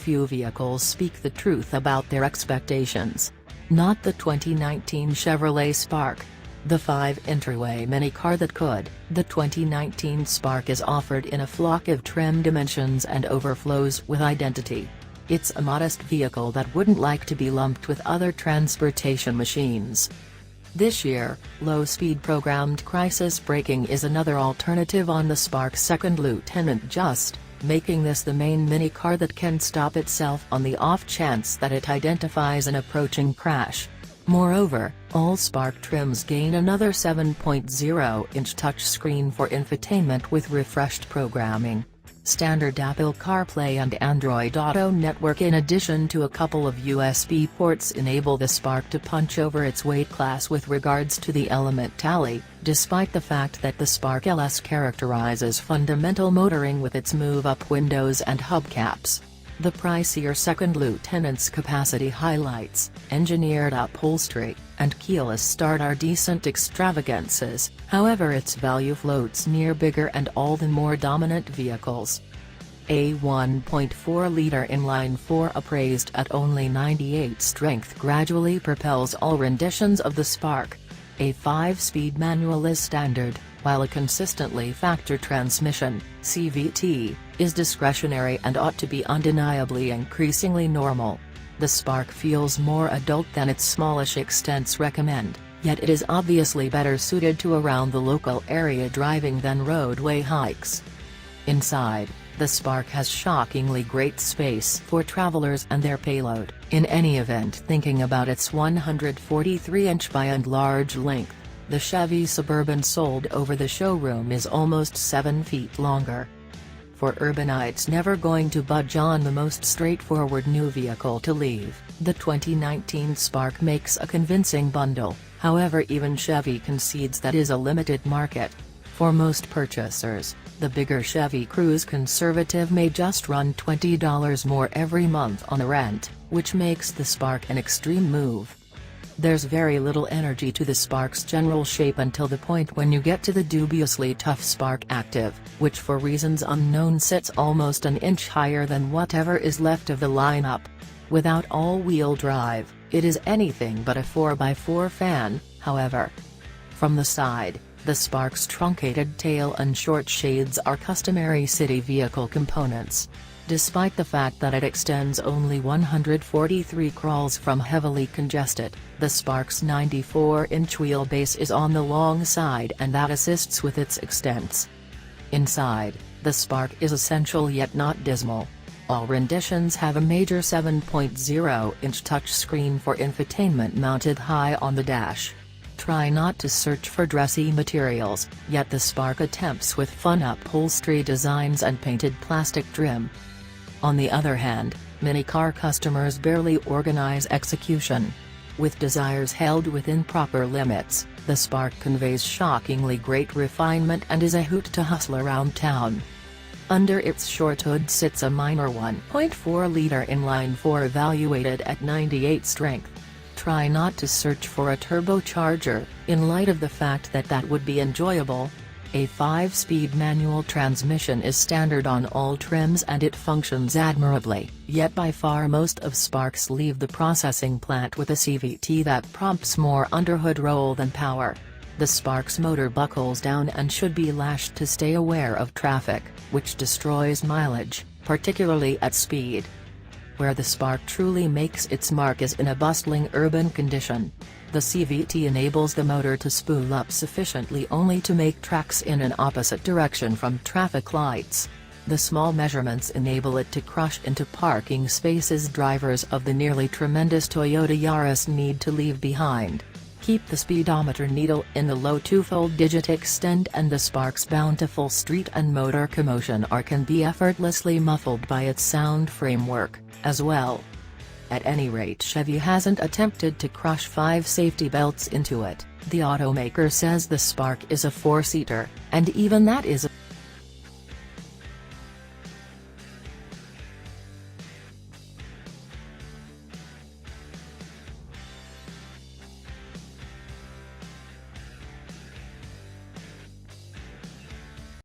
few vehicles speak the truth about their expectations. Not the 2019 Chevrolet Spark. The 5 entryway minicar that could, the 2019 Spark is offered in a flock of trim dimensions and overflows with identity. It's a modest vehicle that wouldn't like to be lumped with other transportation machines. This year, low-speed programmed crisis braking is another alternative on the Spark's second lieutenant, just making this the main minicar that can stop itself on the off chance that it identifies an approaching crash. Moreover, all Spark trims gain another 7.0-inch touchscreen for infotainment with refreshed programming. Standard Apple CarPlay and Android Auto network, in addition to a couple of USB ports, enable the Spark to punch over its weight class with regards to the element tally, despite the fact that the Spark LS characterizes fundamental motoring with its move-up windows and hubcaps. The pricier second lieutenant's capacity highlights, engineered upholstery, and keyless start are decent extravagances, however its value floats near bigger and all the more dominant vehicles. A 1.4-liter inline-4 appraised at only 98 strength gradually propels all renditions of the Spark. A 5-speed manual is standard, while a consistently factor transmission, CVT, is discretionary and ought to be undeniably increasingly normal. The Spark feels more adult than its smallish extents recommend, yet it is obviously better suited to around the local area driving than roadway hikes. Inside, the Spark has shockingly great space for travelers and their payload. In any event, thinking about its 143-inch by and large length, the Chevy Suburban sold over the showroom is almost 7 feet longer. For urbanites never going to budge on the most straightforward new vehicle to leave, the 2019 Spark makes a convincing bundle. However, even Chevy concedes that is a limited market. For most purchasers, the bigger Chevy Cruze Conservative may just run $20 more every month on the rent, which makes the Spark an extreme move. There's very little energy to the Spark's general shape until the point when you get to the dubiously tough Spark Active, which for reasons unknown sits almost an inch higher than whatever is left of the lineup. Without all-wheel drive, it is anything but a 4x4 fan, however. From the side, the Spark's truncated tail and short shades are customary city vehicle components. Despite the fact that it extends only 143 crawls from heavily congested, the Spark's 94-inch wheelbase is on the long side and that assists with its extents. Inside, the Spark is essential yet not dismal. All renditions have a major 7.0-inch touchscreen for infotainment mounted high on the dash. Try not to search for dressy materials, yet the Spark attempts with fun upholstery designs and painted plastic trim. On the other hand, minicar customers barely organize execution. With desires held within proper limits, the Spark conveys shockingly great refinement and is a hoot to hustle around town. Under its short hood sits a minor 1.4-liter inline-4 evaluated at 98 strength. Try not to search for a turbocharger, in light of the fact that that would be enjoyable. A 5-speed manual transmission is standard on all trims and it functions admirably, yet by far most of Sparks leave the processing plant with a CVT that prompts more underhood roll than power. The Spark's motor buckles down and should be lashed to stay aware of traffic, which destroys mileage, particularly at speed. Where the Spark truly makes its mark is in a bustling urban condition. The CVT enables the motor to spool up sufficiently only to make tracks in an opposite direction from traffic lights. The small measurements enable it to crush into parking spaces drivers of the nearly tremendous Toyota Yaris need to leave behind. Keep the speedometer needle in the low two-fold digit extend and the Spark's bountiful street and motor commotion can be effortlessly muffled by its sound framework, as well. At any rate, Chevy hasn't attempted to crush 5 safety belts into it. The automaker says the Spark is a 4-seater, and even that is a